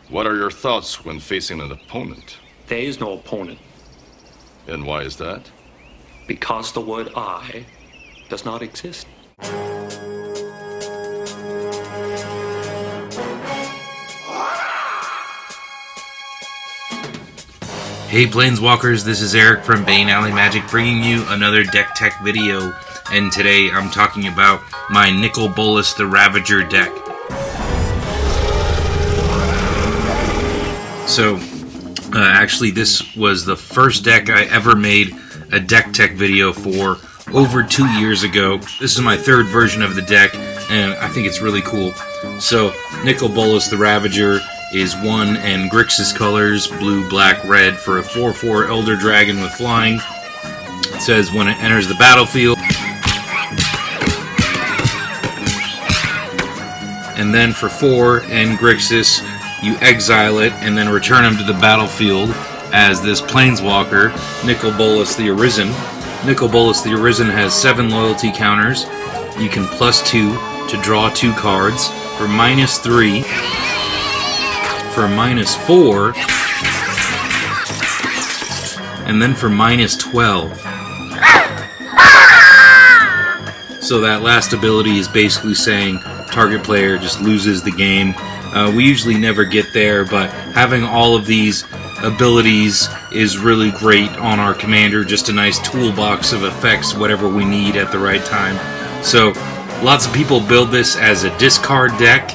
What are your thoughts when facing an opponent? There is no opponent, And why is that? because the word I does not exist. Hey Planeswalkers, this is Eric from Bane Alley Magic bringing you another deck tech video, and today I'm talking about my Nicol Bolas the Ravager deck. So, actually this was the first deck I ever made a deck tech video for over 2 years ago. This is my third version of the deck, and I think it's really cool. So, Nicol Bolas the Ravager is 1 and Grixis colors, blue, black, red, for a 4/4 Elder Dragon with flying. It says when it enters the battlefield, and then for 4 and Grixis, you exile it and then return him to the battlefield as this Planeswalker, Nicol Bolas the Arisen. Nicol Bolas the Arisen has 7 loyalty counters. You can +2 to draw 2 cards for -3. For -4, and then for -12. So that last ability is basically saying target player just loses the game. We usually never get there, but having all of these abilities is really great on our commander, just a nice toolbox of effects, whatever we need at the right time. So lots of people build this as a discard deck.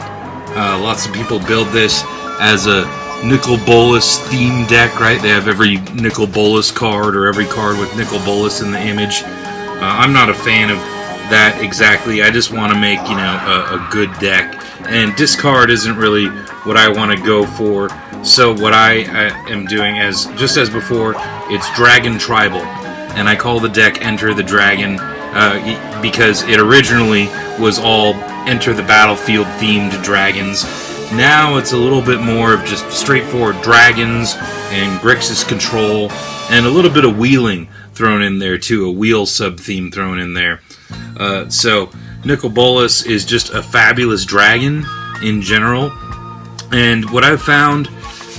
Lots of people build this as a Nicol Bolas theme deck, right? They have every Nicol Bolas card or every card with Nicol Bolas in the image. I'm not a fan of that exactly. I just want to make, a good deck. And discard isn't really what I want to go for. So what I am doing, just as before, it's Dragon Tribal. And I call the deck Enter the Dragon because it originally was all Enter the Battlefield themed dragons. Now it's a little bit more of just straightforward dragons and Grixis control, and a little bit of wheeling thrown in there too, a wheel sub-theme thrown in there. So Nicol Bolas is just a fabulous dragon in general, and what I've found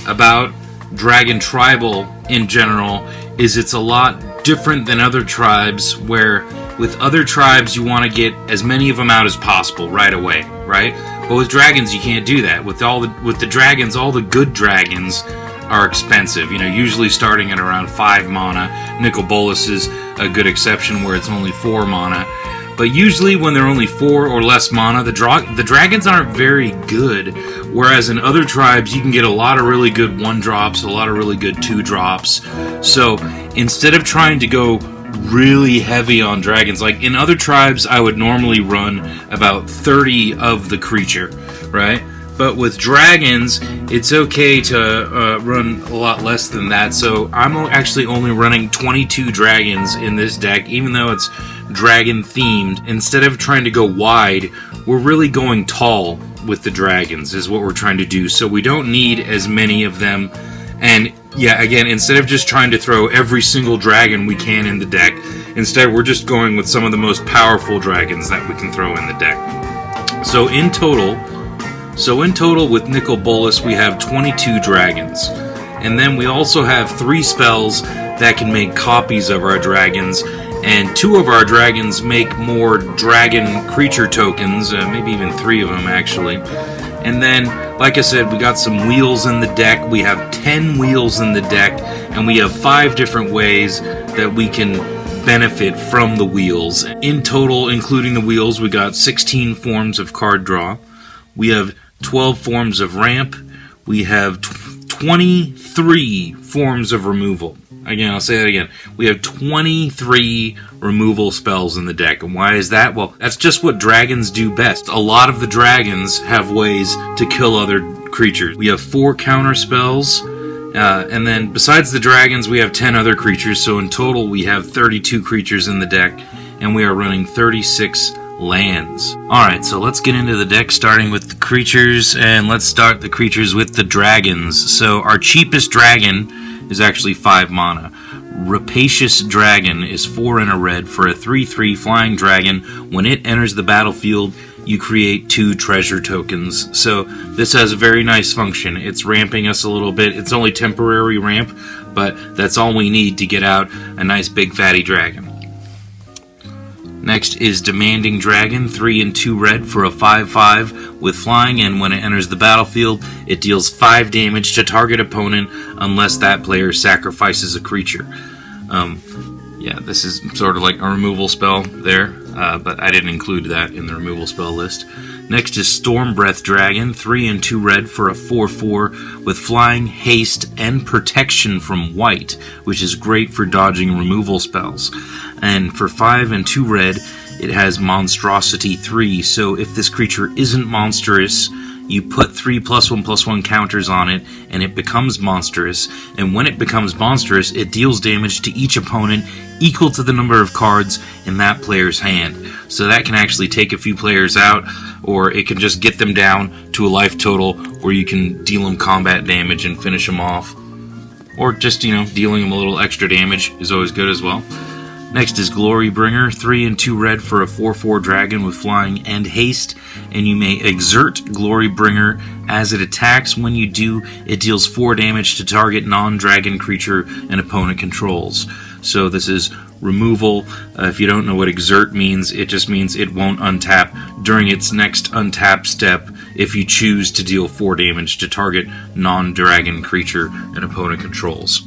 about Dragon Tribal in general is it's a lot different than other tribes, where with other tribes you want to get as many of them out as possible right away, right? But with dragons you can't do that. With the dragons, all the good dragons are expensive. Usually starting at around 5 mana. Nicol Bolas is a good exception where it's only 4 mana. But usually when they're only 4 or less mana, the dragons aren't very good. Whereas in other tribes you can get a lot of really good 1-drops, a lot of really good 2-drops. So instead of trying to go really heavy on dragons, like in other tribes I would normally run about 30 of the creature, right? But with dragons it's okay to run a lot less than that. So I'm actually only running 22 dragons in this deck, even though it's dragon themed. Instead of trying to go wide, we're really going tall with the dragons is what we're trying to do. So we don't need as many of them. And yeah, again, instead of just trying to throw every single dragon we can in the deck, instead we're just going with some of the most powerful dragons that we can throw in the deck. So in total with Nicol Bolas we have 22 dragons. And then we also have 3 spells that can make copies of our dragons, and 2 of our dragons make more dragon creature tokens, maybe even 3 of them actually. And then, like I said, we got some wheels in the deck. We have 10 wheels in the deck, and we have 5 different ways that we can benefit from the wheels. In total, including the wheels, we got 16 forms of card draw. We have 12 forms of ramp. We have 23 forms of removal. Again, I'll say that again. We have 23 removal spells in the deck. And why is that? Well, that's just what dragons do best. A lot of the dragons have ways to kill other creatures. We have 4 counter spells. And then besides the dragons, we have 10 other creatures. So in total, we have 32 creatures in the deck. And we are running 36 lands. Alright, so let's get into the deck, starting with the creatures. And let's start the creatures with the dragons. So our cheapest dragon is actually 5 mana. Rapacious Dragon is 4 and a red for a 3/3 flying dragon. When it enters the battlefield, you create 2 treasure tokens. So this has a very nice function. It's ramping us a little bit. It's only temporary ramp, but that's all we need to get out a nice big fatty dragon. Next is Demanding Dragon, 3 and 2 red for a 5/5 with flying, and when it enters the battlefield, it deals 5 damage to target opponent unless that player sacrifices a creature. Yeah, this is sort of like a removal spell there, but I didn't include that in the removal spell list. Next is Storm Breath Dragon, 3 and 2 red for a 4/4 with flying, haste, and protection from white, which is great for dodging removal spells. And for 5 and 2 red, it has Monstrosity 3, so if this creature isn't monstrous, you put 3 +1/+1 counters on it, and it becomes monstrous. And when it becomes monstrous, it deals damage to each opponent equal to the number of cards in that player's hand. So that can actually take a few players out, or it can just get them down to a life total where you can deal them combat damage and finish them off. Or just, dealing them a little extra damage is always good as well. Next is Glorybringer, 3 and 2 red for a 4/4 dragon with flying and haste, and you may exert Glorybringer as it attacks. When you do, it deals 4 damage to target non-dragon creature an opponent controls. So this is removal. If you don't know what exert means, it just means it won't untap during its next untap step if you choose to deal 4 damage to target non-dragon creature an opponent controls.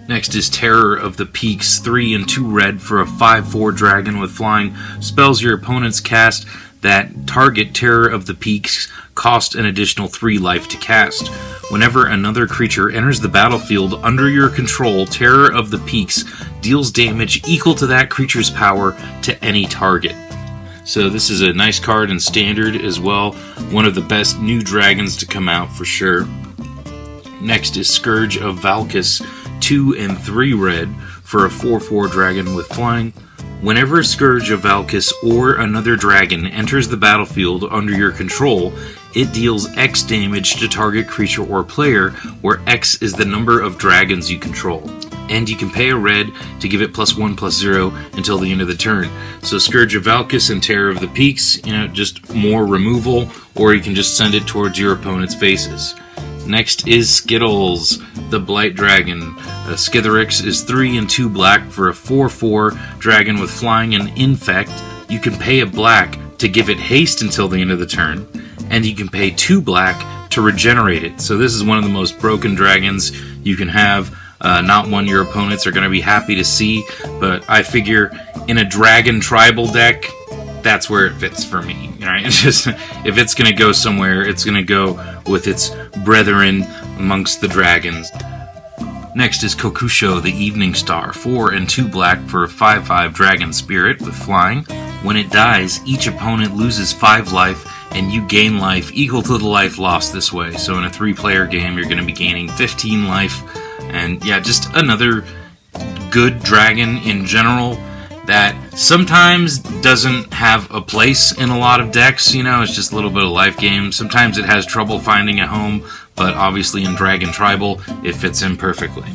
Next is Terror of the Peaks, 3 and 2 red for a 5/4 dragon with flying. Spells your opponents cast that target Terror of the Peaks cost an additional 3 life to cast. Whenever another creature enters the battlefield under your control, Terror of the Peaks deals damage equal to that creature's power to any target. So this is a nice card in Standard as well. One of the best new dragons to come out for sure. Next is Scourge of Valkus, 2 and 3 red for a 4/4 dragon with flying. Whenever Scourge of Valkus or another dragon enters the battlefield under your control, it deals X damage to target creature or player, where X is the number of dragons you control. And you can pay a red to give it +1/+0 until the end of the turn. So Scourge of Valkus and Terror of the Peaks, just more removal, or you can just send it towards your opponent's faces. Next is Skittles, the Blight Dragon. Skitherix is 3 and 2 black for a 4/4 dragon with flying and infect. You can pay a black to give it haste until the end of the turn, and you can pay 2 black to regenerate it. So this is one of the most broken dragons you can have. Not one your opponents are going to be happy to see, but I figure in a dragon tribal deck, that's where it fits for me. Right? It's just, if it's going to go somewhere, it's going to go with its brethren amongst the dragons. Next is Kokusho, the Evening Star, 4 and 2 black for a 5/5 dragon spirit with flying. When it dies, each opponent loses 5 life, and you gain life equal to the life lost this way. So in a 3-player game, you're going to be gaining 15 life. And yeah, just another good dragon in general that sometimes doesn't have a place in a lot of decks. It's just a little bit of life game. Sometimes it has trouble finding a home, but obviously in Dragon Tribal, it fits in perfectly.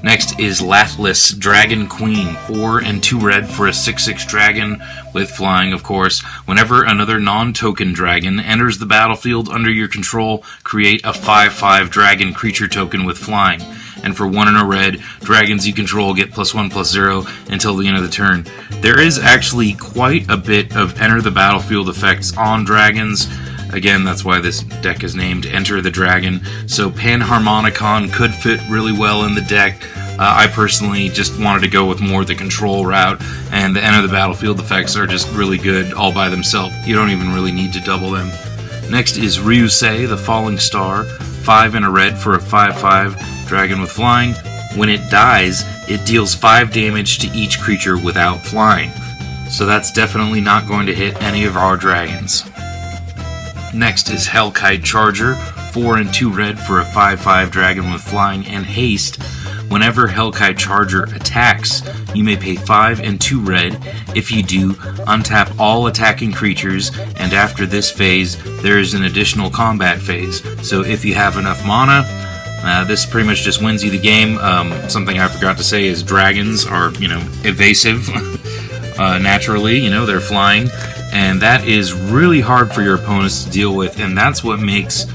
Next is Lathlis, Dragon Queen, 4 and 2 red for a 6/6 dragon with flying, of course. Whenever another non-token dragon enters the battlefield under your control, create a 5/5 dragon creature token with flying. And for 1 and a red, dragons you control get +1/+0 until the end of the turn. There is actually quite a bit of enter the battlefield effects on dragons. Again, that's why this deck is named Enter the Dragon. So Panharmonicon could fit really well in the deck. I personally just wanted to go with more the control route, and the Enter the Battlefield effects are just really good all by themselves. You don't even really need to double them. Next is Ryusei, the Falling Star, 5 and a red for a 5/5 dragon with flying. When it dies, it deals 5 damage to each creature without flying. So that's definitely not going to hit any of our dragons. Next is Hellkite Charger, 4 and 2 red for a 5/5 dragon with flying and haste. Whenever Hellkite Charger attacks, you may pay 5 and 2 red. If you do, untap all attacking creatures, and after this phase, there is an additional combat phase. So if you have enough mana, this pretty much just wins you the game. Something I forgot to say is dragons are, evasive naturally, they're flying. and that is really hard for your opponents to deal with, and that's what makes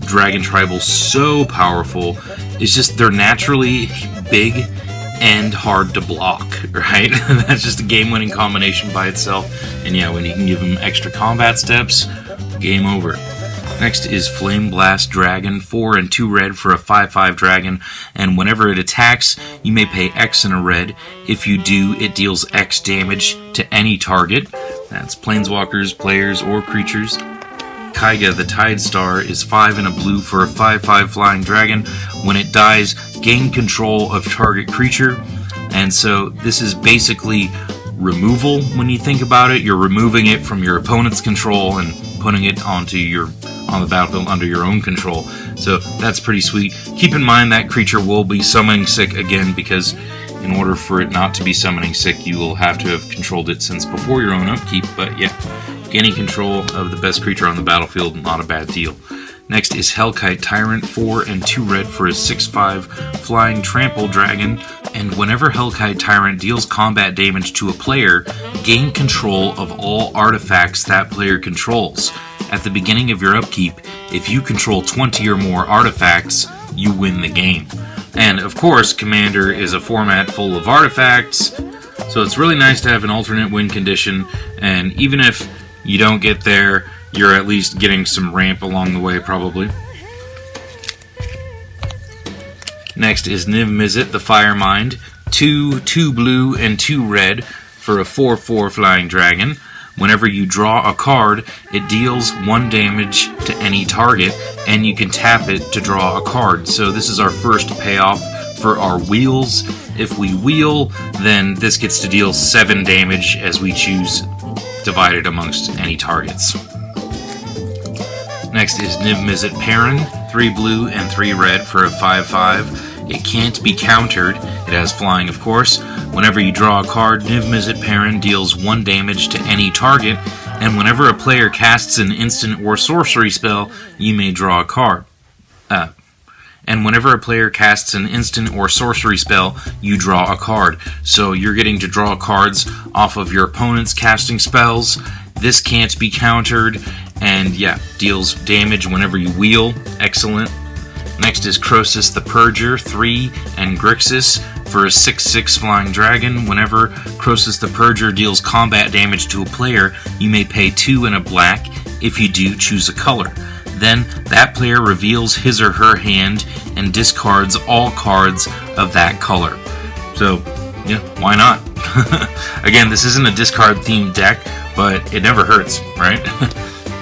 Dragon Tribal so powerful. It's just they're naturally big and hard to block, right? That's just a game-winning combination by itself, and yeah, when you can give them extra combat steps, game over. Next is Flame Blast Dragon, 4 and 2 red for a 5/5 dragon, and whenever it attacks, you may pay X and a red. If you do, it deals X damage to any target. That's planeswalkers, players, or creatures. Kaiga the Tide Star is 5 and a blue for a 5/5 flying dragon. When it dies, gain control of target creature, and so this is basically removal when you think about it. You're removing it from your opponent's control and putting it on the battlefield under your own control. So that's pretty sweet. Keep in mind that creature will be summoning sick again, because in order for it not to be summoning sick, you will have to have controlled it since before your own upkeep. But yeah, gaining control of the best creature on the battlefield, not a bad deal. Next is Hellkite Tyrant, 4 and 2 red for a 6/5 flying trample dragon, and whenever Hellkite Tyrant deals combat damage to a player, gain control of all artifacts that player controls. At the beginning of your upkeep, if you control 20 or more artifacts, you win the game. And of course, Commander is a format full of artifacts, so it's really nice to have an alternate win condition, and even if you don't get there, you're at least getting some ramp along the way, probably. Next is Niv Mizzet the Firemind, 2 blue and 2 red for a 4/4 flying dragon. Whenever you draw a card, it deals 1 damage to any target, and you can tap it to draw a card. So this is our first payoff for our wheels. If we wheel, then this gets to deal 7 damage as we choose, divided amongst any targets. Next is Niv Mizzet Perrin, 3 blue and 3 red for a 5/5. It can't be countered. It has flying, of course. Whenever you draw a card, Niv Mizzet Perrin deals 1 damage to any target, and whenever a player casts an instant or sorcery spell, you may draw a card. And whenever a player casts an instant or sorcery spell, you draw a card. So you're getting to draw cards off of your opponent's casting spells. This can't be countered, and yeah, deals damage whenever you wheel. Excellent. Next is Croesus the Purger, 3 and Grixis for a 6/6 flying dragon. Whenever Croesus the Purger deals combat damage to a player, you may pay 2 and a black. If you do, choose a color. Then that player reveals his or her hand and discards all cards of that color. So, yeah, why not? Again, this isn't a discard-themed deck, but it never hurts, right?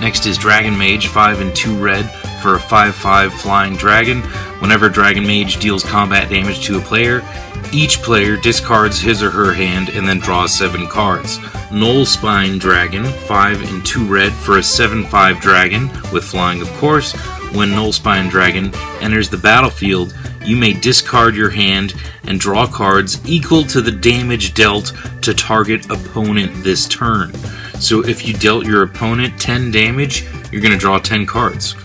Next is Dragon Mage, 5 and 2 red for a 5/5 flying dragon. Whenever Dragon Mage deals combat damage to a player, each player discards his or her hand and then draws 7 cards. Knoll Spine Dragon, 5 and 2 red for a 7/5 dragon, with flying of course. When Knoll Spine Dragon enters the battlefield, you may discard your hand and draw cards equal to the damage dealt to target opponent this turn. So if you dealt your opponent 10 damage, you're going to draw 10 cards.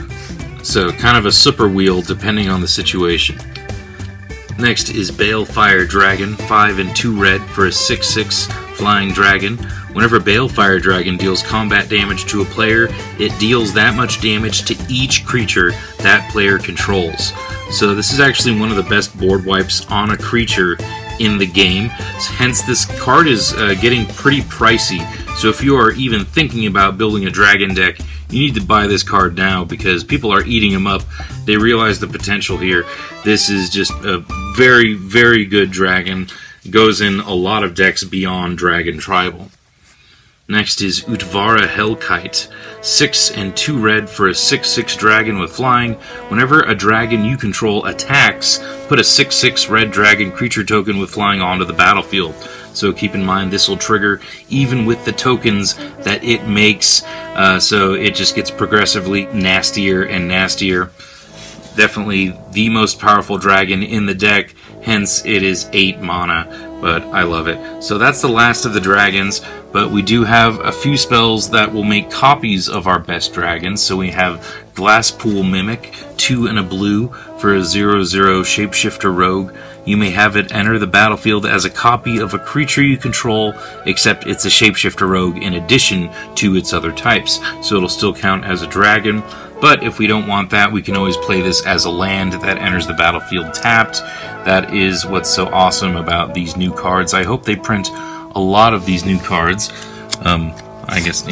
So kind of a super wheel depending on the situation. Next is Balefire Dragon, 5 and 2 red for a 6/6 flying dragon. Whenever Balefire Dragon deals combat damage to a player, it deals that much damage to each creature that player controls. So this is actually one of the best board wipes on a creature in the game. Hence this card is getting pretty pricey. So if you are even thinking about building a dragon deck, you need to buy this card now because people are eating them up. They realize the potential here. This is just a very, very good dragon. Goes in a lot of decks beyond Dragon Tribal. Next is Utvara Hellkite, 6 and 2 red for a 6/6 dragon with flying. Whenever a dragon you control attacks, put a 6/6 red dragon creature token with flying onto the battlefield. So keep in mind this will trigger even with the tokens that it makes, so it just gets progressively nastier and nastier. Definitely the most powerful dragon in the deck, hence it is 8 mana, but I love it. So that's the last of the dragons, but we do have a few spells that will make copies of our best dragons. So we have Glasspool Mimic, 2 and a blue for a 0/0 Shapeshifter Rogue. You may have it enter the battlefield as a copy of a creature you control, except it's a Shapeshifter Rogue in addition to its other types, so it'll still count as a dragon. But if we don't want that, we can always play this as a land that enters the battlefield tapped. That is what's so awesome about these new cards. I hope they print a lot of these new cards. I guess,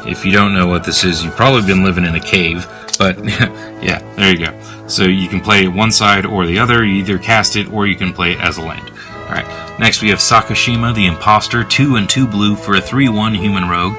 if you don't know what this is, you've probably been living in a cave. But, yeah, there you go. So you can play one side or the other. You either cast it or you can play it as a land. Alright, next we have Sakashima the Imposter, 2 and 2 blue for a 3/1 human rogue.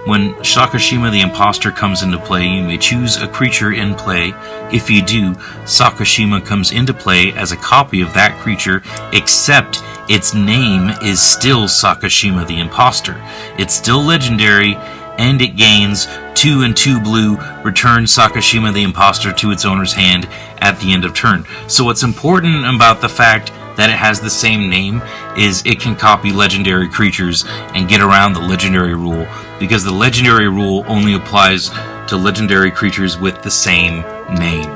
When Sakashima the Imposter comes into play, you may choose a creature in play. If you do, Sakashima comes into play as a copy of that creature, except its name is still Sakashima the Imposter. It's still legendary, and it gains 2 and 2 blue, return Sakashima the Imposter to its owner's hand at the end of turn. So what's important about the fact that it has the same name is it can copy legendary creatures and get around the legendary rule, because the legendary rule only applies to legendary creatures with the same name.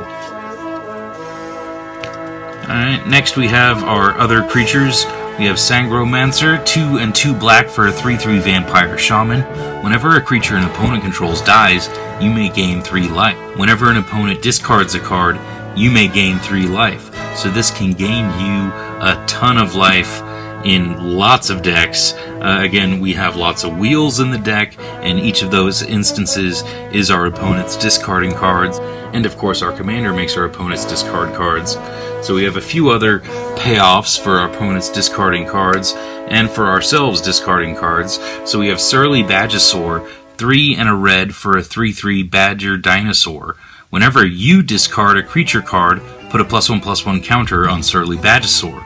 Alright, next we have our other creatures. We have Sangromancer, 2 and 2 black for a 3/3 Vampire Shaman. Whenever a creature an opponent controls dies, you may gain 3 life. Whenever an opponent discards a card, you may gain 3 life. So this can gain you a ton of life in lots of decks. Again, we have lots of wheels in the deck, and each of those instances is our opponent's discarding cards. And of course, our commander makes our opponents discard cards. So we have a few other payoffs for our opponents discarding cards, and for ourselves discarding cards. So we have Surly Badgesaur, 3 and a red for a 3/3 Badger Dinosaur. Whenever you discard a creature card, put a +1/+1 counter on Surly Badgesaur.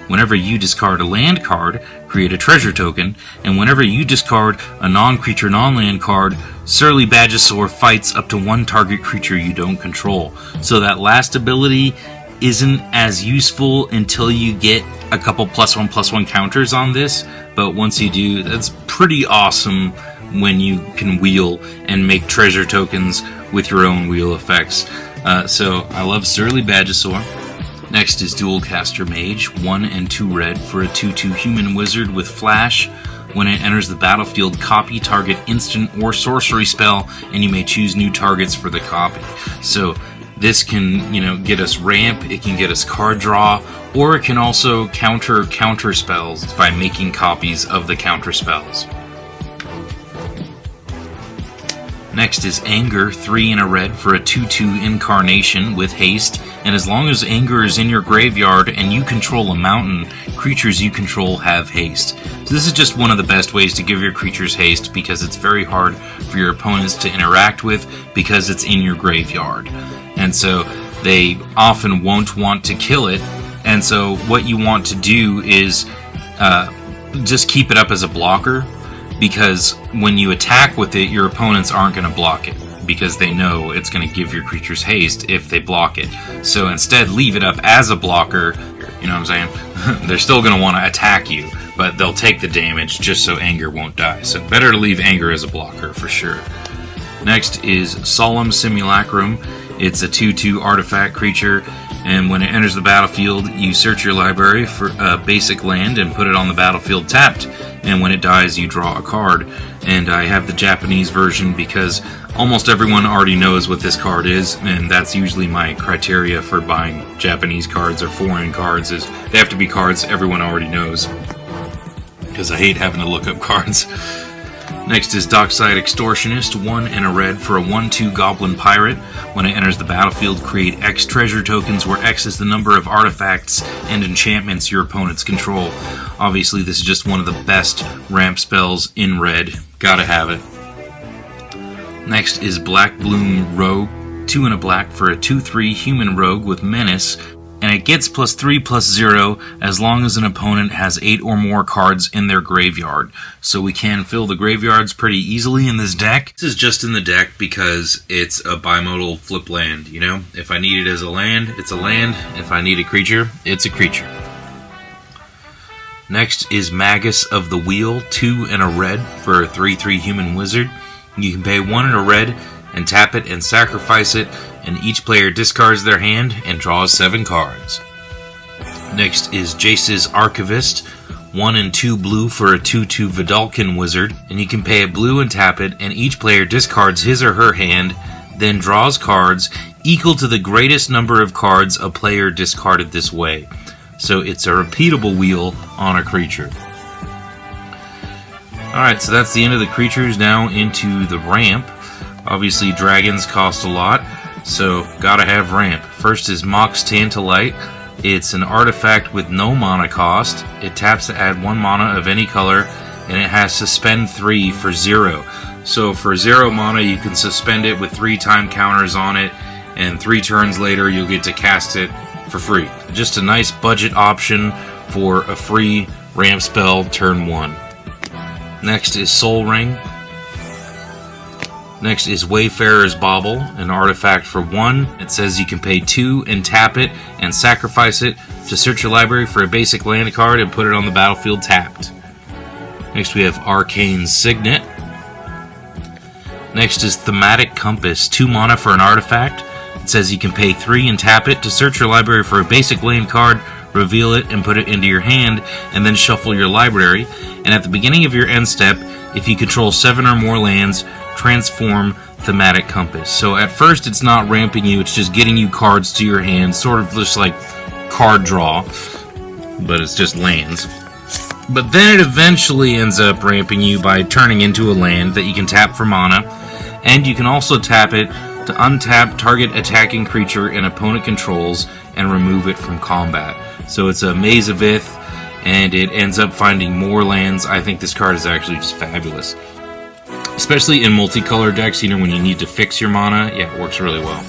Whenever you discard a land card, create a treasure token, and whenever you discard a non-creature, non-land card, Surly Badgesaur fights up to 1 target creature you don't control. So that last ability isn't as useful until you get a couple +1/+1 counters on this, but once you do, that's pretty awesome when you can wheel and make treasure tokens with your own wheel effects. So I love Surly Badgesaur. Next is Dualcaster Mage, 1 and 2 red for a 2/2 human wizard with flash. When it enters the battlefield, copy target instant or sorcery spell, and you may choose new targets for the copy. So this can, get us ramp, it can get us card draw, or it can also counter spells by making copies of the counter spells. Next is Anger, 3 and a red for a 2/2 Incarnation with haste, and as long as Anger is in your graveyard and you control a mountain, creatures you control have haste. So this is just one of the best ways to give your creatures haste, because it's very hard for your opponents to interact with because it's in your graveyard. And so they often won't want to kill it, and so what you want to do is just keep it up as a blocker, because when you attack with it, your opponents aren't going to block it, because they know it's going to give your creatures haste if they block it. So instead, leave it up as a blocker, you know what I'm saying? They're still going to want to attack you, but they'll take the damage just so Anger won't die. So better to leave Anger as a blocker for sure. Next is Solemn Simulacrum. It's a 2/2 artifact creature, and when it enters the battlefield, you search your library for a basic land and put it on the battlefield tapped. And when it dies, you draw a card. And I have the Japanese version because almost everyone already knows what this card is, and that's usually my criteria for buying Japanese cards or foreign cards, is they have to be cards everyone already knows, because I hate having to look up cards. Next is Dockside Extortionist, 1 and a red for a 1/2 Goblin Pirate. When it enters the battlefield, create X treasure tokens, where X is the number of artifacts and enchantments your opponents control. Obviously, this is just one of the best ramp spells in red. Gotta have it. Next is Black Bloom Rogue, 2 and a black for a 2/3 human rogue with menace, and it gets +3/+0 as long as an opponent has 8 or more cards in their graveyard. So we can fill the graveyards pretty easily in this deck. This is just in the deck because it's a bimodal flip land, If I need it as a land, it's a land. If I need a creature, it's a creature. Next is Magus of the Wheel, 2 and a red for a 3/3 human wizard. You can pay 1 and a red and tap it and sacrifice it, and each player discards their hand and draws 7 cards. Next is Jace's Archivist, 1 and 2 blue for a 2/2 Vidalcan wizard, and you can pay a blue and tap it, and each player discards his or her hand, then draws cards equal to the greatest number of cards a player discarded this way. So it's a repeatable wheel on a creature. Alright, so that's the end of the creatures. Now into the ramp. Obviously dragons cost a lot, so gotta have ramp. First is Mox Tantalite. It's an artifact with no mana cost. It taps to add 1 mana of any color, and it has Suspend 3 for 0. So for 0 mana, you can suspend it with 3 time counters on it, and 3 turns later, you'll get to cast it for free. Just a nice budget option for a free ramp spell turn 1. Next is Soul Ring. Next is Wayfarer's Bauble, an artifact for 1. It says you can pay 2 and tap it and sacrifice it to search your library for a basic land card and put it on the battlefield tapped. Next we have Arcane Signet. Next is Thematic Compass, 2 mana for an artifact. It says you can pay 3 and tap it to search your library for a basic land card, reveal it and put it into your hand, and then shuffle your library. And at the beginning of your end step, if you control 7 or more lands, transform Thematic Compass. So at first it's not ramping you, it's just getting you cards to your hand, sort of just like card draw, but it's just lands. But then it eventually ends up ramping you by turning into a land that you can tap for mana, and you can also tap it to untap target attacking creature an opponent controls and remove it from combat. So it's a Maze of Ith, and it ends up finding more lands. I think this card is actually just fabulous. Especially in multicolor decks, you know, when you need to fix your mana, yeah, it works really well.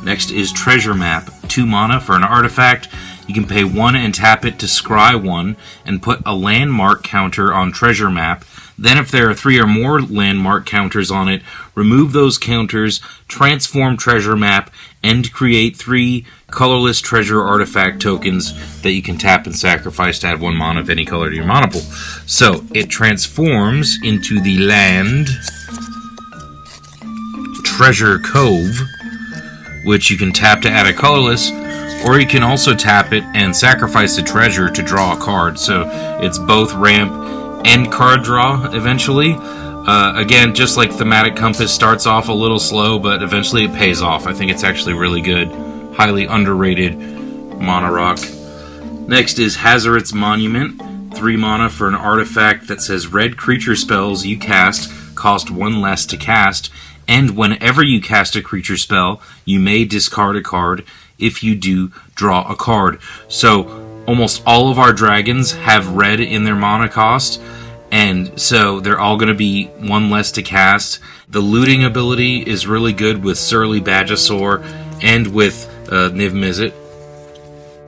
Next is Treasure Map, 2 mana for an artifact. You can pay 1 and tap it to scry 1 and put a landmark counter on Treasure Map. Then if there are 3 or more landmark counters on it, remove those counters, transform Treasure Map, and create 3 colorless treasure artifact tokens that you can tap and sacrifice to add 1 mana of any color to your mana pool. So it transforms into the land Treasure Cove, which you can tap to add a colorless, or you can also tap it and sacrifice the treasure to draw a card. So it's both ramp and card draw eventually. Again, just like Thematic Compass, starts off a little slow, but eventually it pays off. I think it's actually really good. Highly underrated mana rock. Next is Hazoret's Monument, 3 mana for an artifact that says red creature spells you cast cost 1 less to cast, and whenever you cast a creature spell, you may discard a card. If you do, draw a card. So almost all of our dragons have red in their mana cost, and so they're all going to be 1 less to cast. The looting ability is really good with Surly Badgesaur and with Niv Mizzet.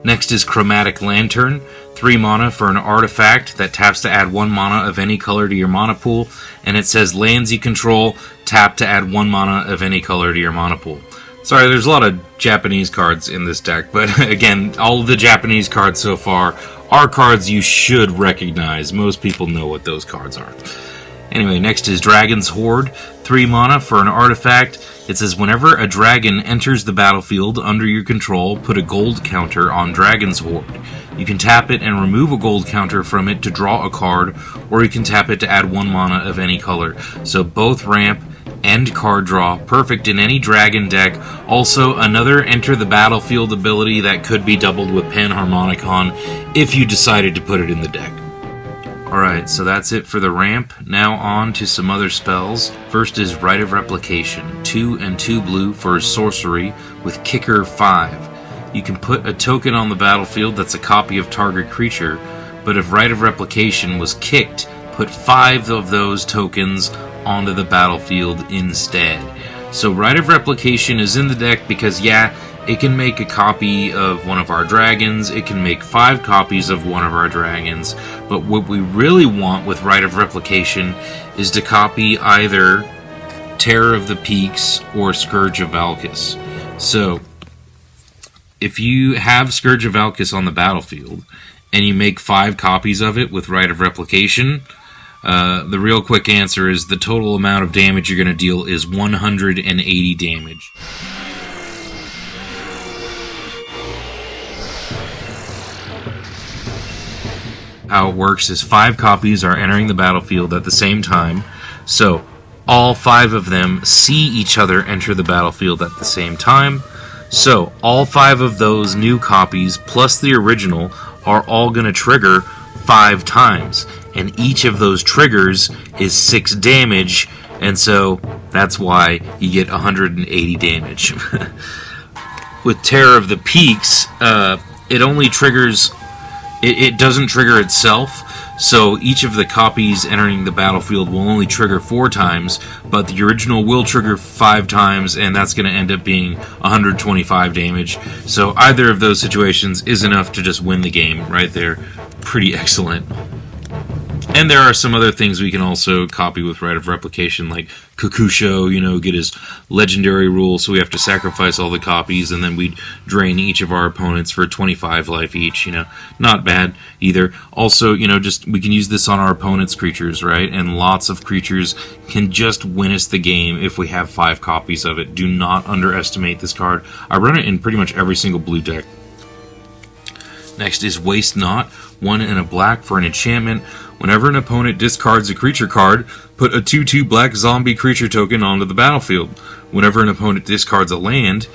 Next is Chromatic Lantern, 3 mana for an artifact that taps to add 1 mana of any color to your mana pool, and it says lands you control, tap to add 1 mana of any color to your mana pool. Sorry, there's a lot of Japanese cards in this deck, but again, all of the Japanese cards so far are cards you should recognize. Most people know what those cards are. Anyway, next is Dragon's Horde, 3 mana for an artifact. It says whenever a dragon enters the battlefield under your control, put a gold counter on Dragon's Horde. You can tap it and remove a gold counter from it to draw a card, or you can tap it to add 1 mana of any color. So both ramp and card draw, perfect in any dragon deck. Also, another enter the battlefield ability that could be doubled with Panharmonicon if you decided to put it in the deck. Alright, so that's it for the ramp. Now on to some other spells. First is Rite of Replication, 2 and 2 blue for a sorcery with Kicker 5. You can put a token on the battlefield that's a copy of target creature, but if Rite of Replication was kicked, put 5 of those tokens onto the battlefield instead. So Rite of Replication is in the deck because, yeah, it can make a copy of one of our dragons, it can make 5 copies of one of our dragons, but what we really want with Rite of Replication is to copy either Terror of the Peaks or Scourge of Valkis. So, if you have Scourge of Valkis on the battlefield, and you make 5 copies of it with Rite of Replication, The real quick answer is the total amount of damage you're going to deal is 180 damage. How it works is 5 copies are entering the battlefield at the same time, so all 5 of them see each other enter the battlefield at the same time. So all 5 of those new copies plus the original are all going to trigger 5 times, and each of those triggers is 6 damage, and so that's why you get 180 damage. With Terror of the Peaks, it only triggers... It doesn't trigger itself, so each of the copies entering the battlefield will only trigger 4 times, but the original will trigger 5 times, and that's going to end up being 125 damage. So either of those situations is enough to just win the game right there. Pretty excellent. And there are some other things we can also copy with Rite of Replication, like Kakusho, get his legendary rule, so we have to sacrifice all the copies, and then we drain each of our opponents for 25 life each, Not bad either. Also, just we can use this on our opponent's creatures, right? And lots of creatures can just win us the game if we have 5 copies of it. Do not underestimate this card. I run it in pretty much every single blue deck. Next is Waste Not, 1 and a black for an enchantment. Whenever an opponent discards a creature card, put a 2/2 black zombie creature token onto the battlefield. Whenever an opponent discards a land,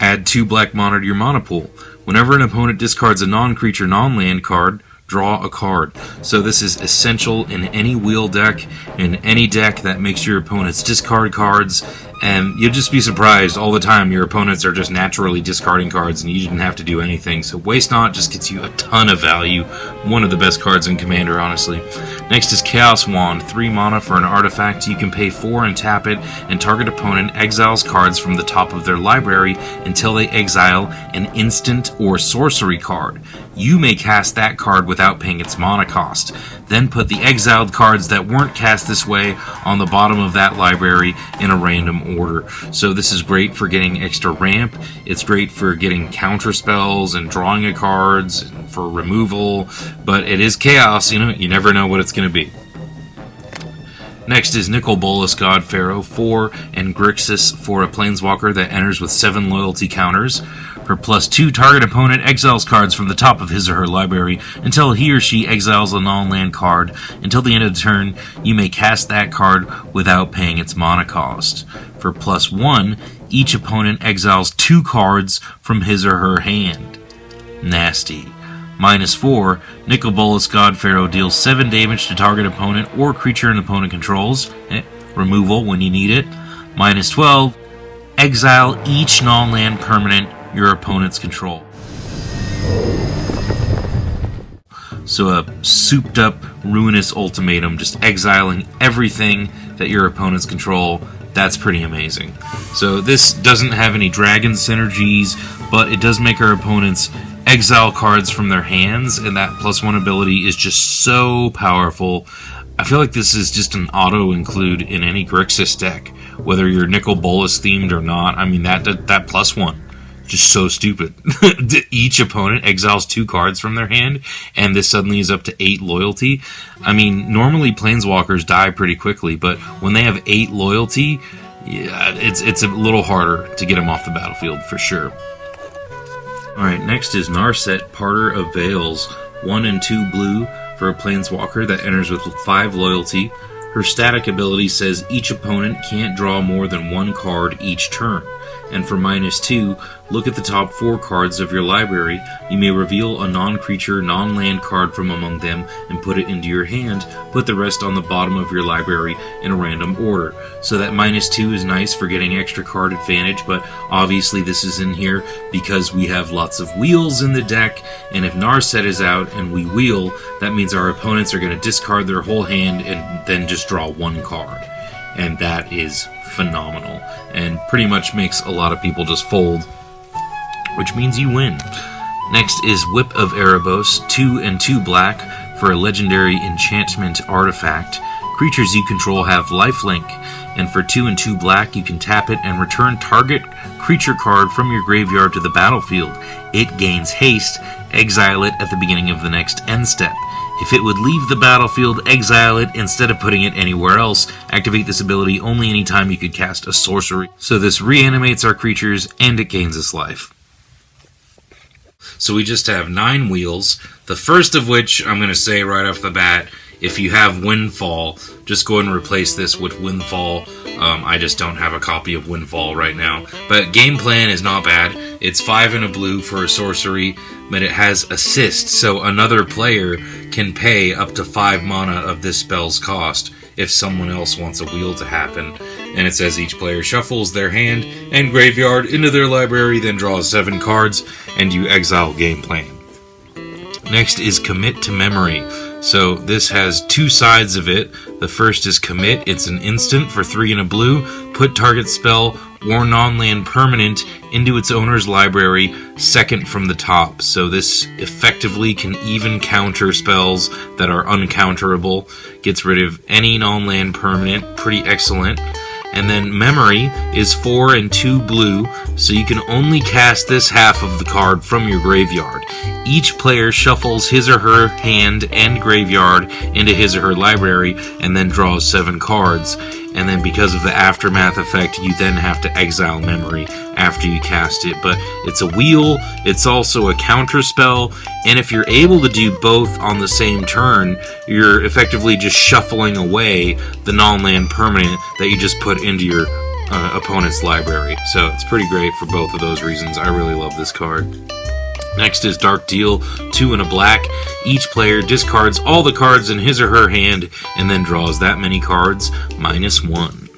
add 2 black mana to your mana pool. Whenever an opponent discards a non-creature, non-land card, draw a card. So this is essential in any wheel deck, in any deck that makes your opponents discard cards, and you'll just be surprised all the time your opponents are just naturally discarding cards and you didn't have to do anything. So Waste Not just gets you a ton of value. One of the best cards in Commander, honestly. Next is Chaos Wand, 3 mana for an artifact. You can pay 4 and tap it, and target opponent exiles cards from the top of their library until they exile an instant or sorcery card. You may cast that card without paying its mana cost. Then put the exiled cards that weren't cast this way on the bottom of that library in a random order. So this is great for getting extra ramp. It's great for getting counter spells and drawing of cards and for removal. But it is chaos, you never know what it's going to be. Next is Nicol, Bolas, God Pharaoh, 4, and Grixis for a Planeswalker that enters with 7 loyalty counters. For +2, target opponent exiles cards from the top of his or her library until he or she exiles a non-land card. Until the end of the turn, you may cast that card without paying its mana cost. For +1, each opponent exiles 2 cards from his or her hand. Nasty. -4, Nicol, Bolas, God Pharaoh deals 7 damage to target opponent or creature an opponent controls. Removal when you need it. -12, exile each non-land permanent your opponents control. So a souped up, ruinous ultimatum, just exiling everything that your opponents control. That's pretty amazing. So this doesn't have any dragon synergies, but it does make our opponents exile cards from their hands, and that +1 ability is just so powerful. I feel like this is just an auto-include in any Grixis deck, whether you're Nicol Bolas themed or not. I mean, that +1. Just so stupid. Each opponent exiles 2 cards from their hand, and this suddenly is up to 8 loyalty. I mean, normally Planeswalkers die pretty quickly, but when they have 8 loyalty, yeah, it's a little harder to get them off the battlefield, for sure. Alright, next is Narset, Parter of Veils, 1 and 2 blue for a Planeswalker that enters with 5 loyalty. Her static ability says each opponent can't draw more than 1 card each turn. And for -2, look at the top 4 cards of your library. You may reveal a non-creature, non-land card from among them and put it into your hand. Put the rest on the bottom of your library in a random order. So that -2 is nice for getting extra card advantage, but obviously this is in here because we have lots of wheels in the deck, and if Narset is out and we wheel, that means our opponents are going to discard their whole hand and then just draw 1 card. And that is phenomenal, and pretty much makes a lot of people just fold, which means you win. Next is Whip of Erebos, 2 and 2 black for a legendary enchantment artifact. Creatures you control have lifelink, and for 2 and 2 black you can tap it and return target creature card from your graveyard to the battlefield. It gains haste, exile it at the beginning of the next end step. If it would leave the battlefield, exile it instead of putting it anywhere else. Activate this ability only anytime you could cast a sorcery. So this reanimates our creatures and it gains us life. So we just have 9 wheels. The first of which, I'm going to say right off the bat, if you have Windfall, just go ahead and replace this with Windfall. I just don't have a copy of Windfall right now. But game plan is not bad. It's 5 and a blue for a sorcery, but it has assist, so another player can pay up to 5 mana of this spell's cost if someone else wants a wheel to happen. And it says each player shuffles their hand and graveyard into their library, then draws 7 cards, and you exile game plan. Next is Commit to Memory. So this has 2 sides of it. The first is Commit. It's an instant for 3 and a blue. Put target spell or non-land permanent into its owner's library, second from the top. So this effectively can even counter spells that are uncounterable. Gets rid of any non-land permanent. Pretty excellent. And then Memory is 4 and 2 blue, so you can only cast this half of the card from your graveyard. Each player shuffles his or her hand and graveyard into his or her library and then draws 7 cards. And then because of the Aftermath effect, you then have to exile Memory after you cast it. But it's a wheel, it's also a counter spell, and if you're able to do both on the same turn, you're effectively just shuffling away the non-land permanent that you just put into your opponent's library. So it's pretty great for both of those reasons. I really love this card. Next is Dark Deal, 2 and a black. Each player discards all the cards in his or her hand and then draws that many cards, -1.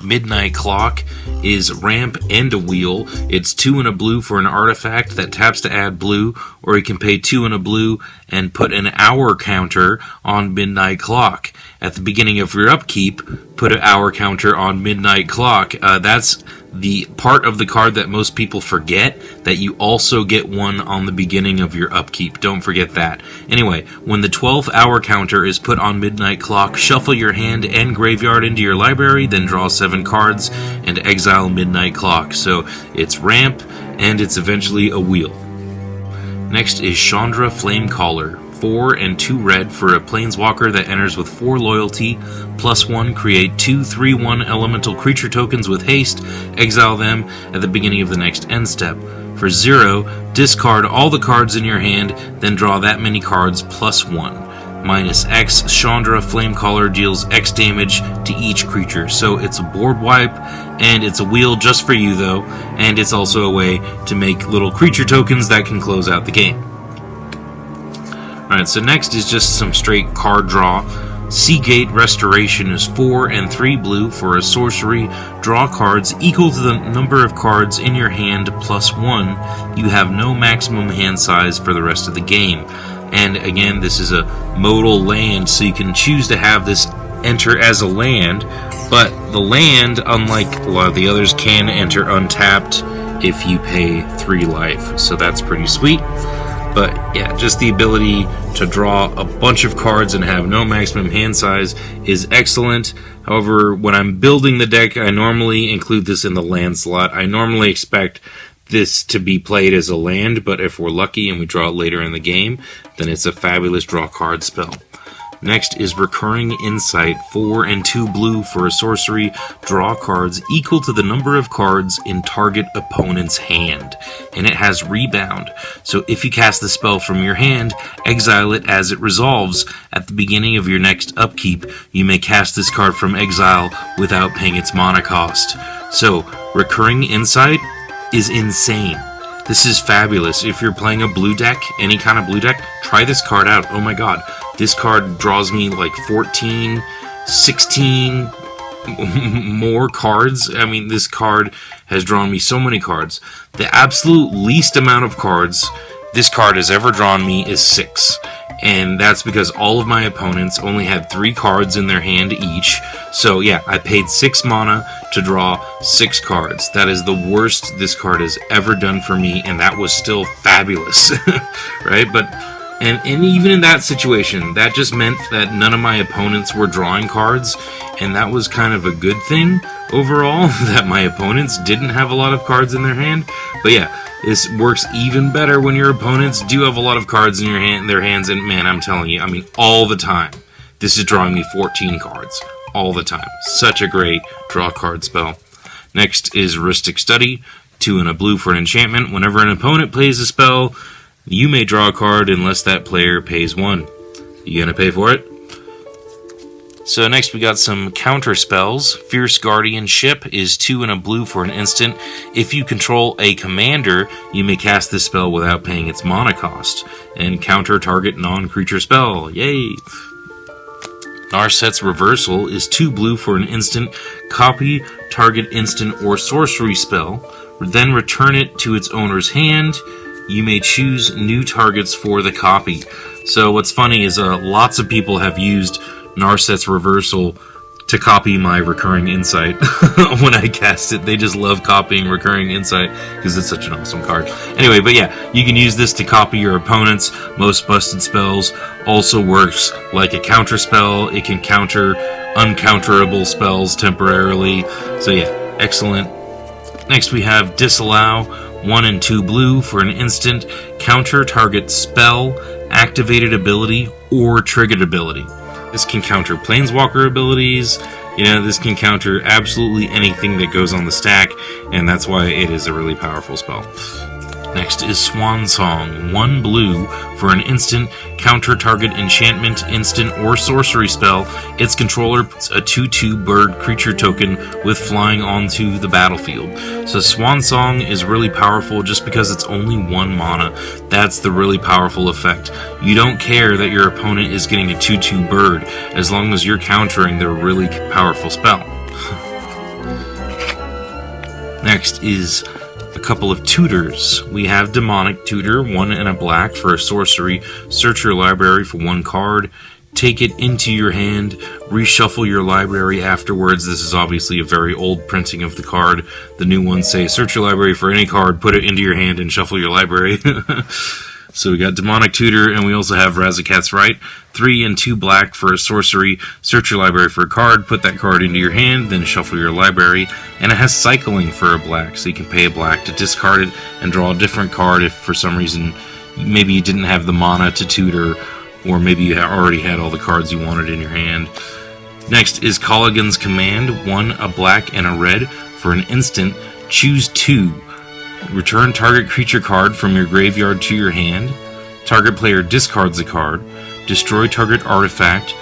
Midnight Clock is ramp and a wheel. It's 2 and a blue for an artifact that taps to add blue, or you can pay 2 and a blue and put an hour counter on Midnight Clock. At the beginning of your upkeep, put an hour counter on Midnight Clock. That's the part of the card that most people forget, that you also get one on the beginning of your upkeep. Don't forget that. Anyway, when the 12th hour counter is put on Midnight Clock, shuffle your hand and graveyard into your library, then draw 7 cards and exile Midnight Clock. So it's ramp and it's eventually a wheel. Next is Chandra Flamecaller. 4 and 2 red for a planeswalker that enters with 4 loyalty, +1, create 2 3/1 elemental creature tokens with haste, exile them at the beginning of the next end step. For 0, discard all the cards in your hand, then draw that many cards +1. -X, Chandra Flamecaller deals X damage to each creature. So it's a board wipe, and it's a wheel just for you though, and it's also a way to make little creature tokens that can close out the game. Alright, so next is just some straight card draw. Seagate Restoration is 4 and 3 blue for a sorcery. Draw cards equal to the number of cards in your hand +1. You have no maximum hand size for the rest of the game. And again, this is a modal land, so you can choose to have this enter as a land, but the land, unlike a lot of the others, can enter untapped if you pay 3 life. So that's pretty sweet. But yeah, just the ability to draw a bunch of cards and have no maximum hand size is excellent. However, when I'm building the deck, I normally include this in the land slot. I normally expect this to be played as a land, but if we're lucky and we draw it later in the game, then it's a fabulous draw card spell. Next is Recurring Insight, 4 and 2 blue for a sorcery. Draw cards equal to the number of cards in target opponent's hand. And it has Rebound. So if you cast the spell from your hand, exile it as it resolves. At the beginning of your next upkeep, you may cast this card from exile without paying its mana cost. So, Recurring Insight is insane. This is fabulous. If you're playing a blue deck, any kind of blue deck, try this card out. Oh my god. This card draws me like 14, 16 more cards. I mean, this card has drawn me so many cards. The absolute least amount of cards this card has ever drawn me is 6. And that's because all of my opponents only had 3 cards in their hand each. So yeah, I paid 6 mana to draw 6 cards. That is the worst this card has ever done for me, and that was still fabulous. Right? But and even in that situation, that just meant that none of my opponents were drawing cards, and that was kind of a good thing overall, that my opponents didn't have a lot of cards in their hand. But yeah, This works even better when your opponents do have a lot of cards in their hands, and man, I'm telling you, I mean, all the time. This is drawing me 14 cards. All the time. Such a great draw card spell. Next is Heuristic Study. 2 and a blue for an enchantment. Whenever an opponent plays a spell, you may draw a card unless that player pays 1. You gonna pay for it? So next we got some counter spells. Fierce Guardianship is 2 and a blue for an instant. If you control a commander, you may cast this spell without paying its mana cost. And counter target non-creature spell. Yay! Narset's Reversal is 2 blue for an instant. Copy target instant or sorcery spell. Then return it to its owner's hand. You may choose new targets for the copy. So what's funny is lots of people have used Narset's Reversal to copy my Recurring Insight when I cast it. They just love copying Recurring Insight because it's such an awesome card. Anyway, but yeah, you can use this to copy your opponent's most busted spells. Also works like a counter spell. It can counter uncounterable spells temporarily. So yeah, excellent. Next we have Disallow. 1 and 2 blue for an instant. Counter target spell, activated ability, or triggered ability. This can counter Planeswalker abilities. You know, this can counter absolutely anything that goes on the stack, and that's why it is a really powerful spell. Next is Swan Song. 1 blue for an instant. Counter target enchantment, instant, or sorcery spell. Its controller puts a 2/2 bird creature token with flying onto the battlefield. So Swan Song is really powerful just because it's only 1 mana. That's the really powerful effect. You don't care that your opponent is getting a 2/2 bird as long as you're countering their really powerful spell. Next is a couple of tutors. We have Demonic Tutor, 1 and a black for a sorcery. Search your library for 1 card. Take it into your hand. Reshuffle your library afterwards. This is obviously a very old printing of the card. The new ones say, search your library for any card, put it into your hand, and shuffle your library. So we got Demonic Tutor, and we also have Razakat's Right. 3 and 2 black for a sorcery. Search your library for a card, put that card into your hand, then shuffle your library. And it has Cycling for a black, so you can pay a black to discard it and draw a different card if for some reason maybe you didn't have the mana to tutor, or maybe you already had all the cards you wanted in your hand. Next is Colligan's Command. 1 a black and a red for an instant. Choose 2. Return target creature card from your graveyard to your hand. Target player discards a card. Destroy target artifact,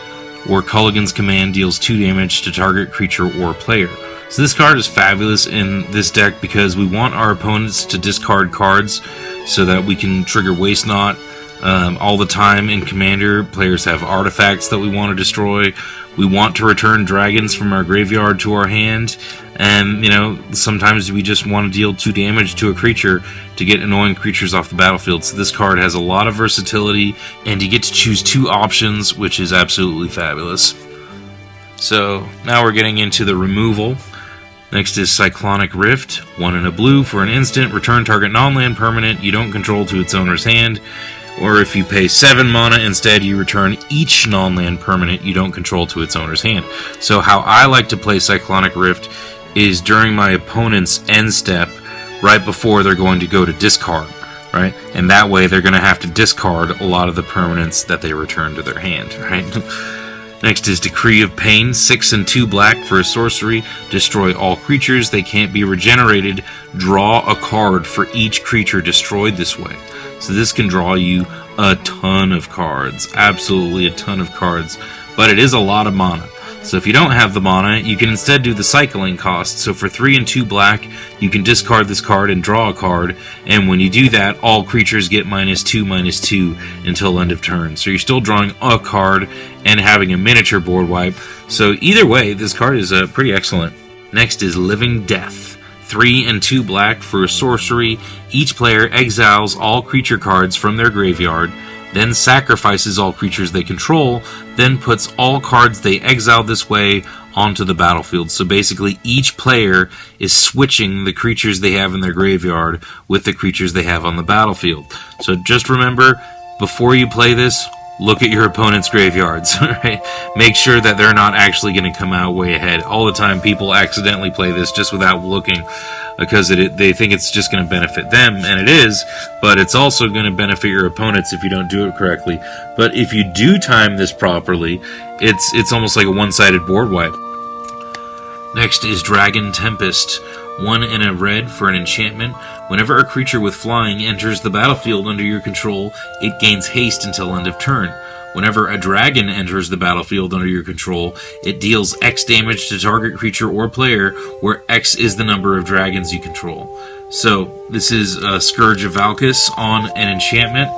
or Colligan's Command deals 2 damage to target creature or player. So this card is fabulous in this deck because we want our opponents to discard cards so that we can trigger Waste Not. All the time in Commander, players have artifacts that we want to destroy. We want to return dragons from our graveyard to our hand. And, you know, sometimes we just want to deal 2 damage to a creature to get annoying creatures off the battlefield. So this card has a lot of versatility, and you get to choose 2 options, which is absolutely fabulous. So, now we're getting into the removal. Next is Cyclonic Rift. 1 and a blue for an instant. Return target non-land permanent you don't control to its owner's hand. Or if you pay 7 mana instead, you return each non-land permanent you don't control to its owner's hand. So how I like to play Cyclonic Rift is during my opponent's end step, right before they're going to go to discard, right? And that way they're going to have to discard a lot of the permanents that they return to their hand, right? Next is Decree of Pain. 6 and 2 black for a sorcery. Destroy all creatures. They can't be regenerated. Draw a card for each creature destroyed this way. So this can draw you a ton of cards. Absolutely a ton of cards. But it is a lot of mana. So if you don't have the mana, you can instead do the cycling cost. So for 3 and 2 black, you can discard this card and draw a card. And when you do that, all creatures get -2/-2 until end of turn. So you're still drawing a card and having a miniature board wipe. So either way, this card is pretty excellent. Next is Living Death. 3 and 2 black for a sorcery. Each player exiles all creature cards from their graveyard, then sacrifices all creatures they control, then puts all cards they exiled this way onto the battlefield. So basically each player is switching the creatures they have in their graveyard with the creatures they have on the battlefield. So just remember, before you play this, look at your opponent's graveyards, right? Make sure that they're not actually going to come out way ahead. All the time, people accidentally play this just without looking because they think it's just going to benefit them, and it is, but it's also going to benefit your opponents if you don't do it correctly. But if you do time this properly, it's almost like a one-sided board wipe. Next is Dragon Tempest. 1 and a red for an enchantment. Whenever a creature with flying enters the battlefield under your control, it gains haste until end of turn. Whenever a dragon enters the battlefield under your control, it deals X damage to target creature or player, where X is the number of dragons you control. So, this is Scourge of Valkis on an enchantment,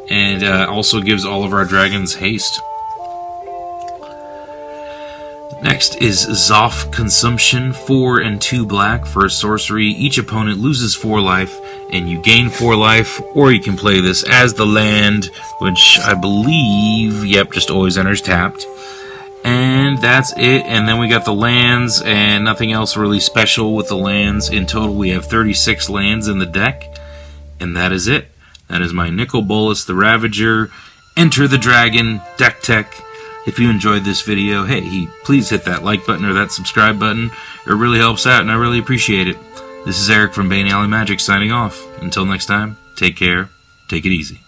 and also gives all of our dragons haste. Next is Zoff Consumption, 4 and 2 black for a sorcery. Each opponent loses 4 life, and you gain 4 life, or you can play this as the land, which I believe, yep, just always enters tapped. And that's it, and then we got the lands, and nothing else really special with the lands. In total, we have 36 lands in the deck, and that is it. That is my Nicol, Bolas the Ravager, Enter the Dragon, deck tech. If you enjoyed this video, hey, please hit that like button or that subscribe button. It really helps out, and I really appreciate it. This is Eric from Bane Alley Magic signing off. Until next time, take care, take it easy.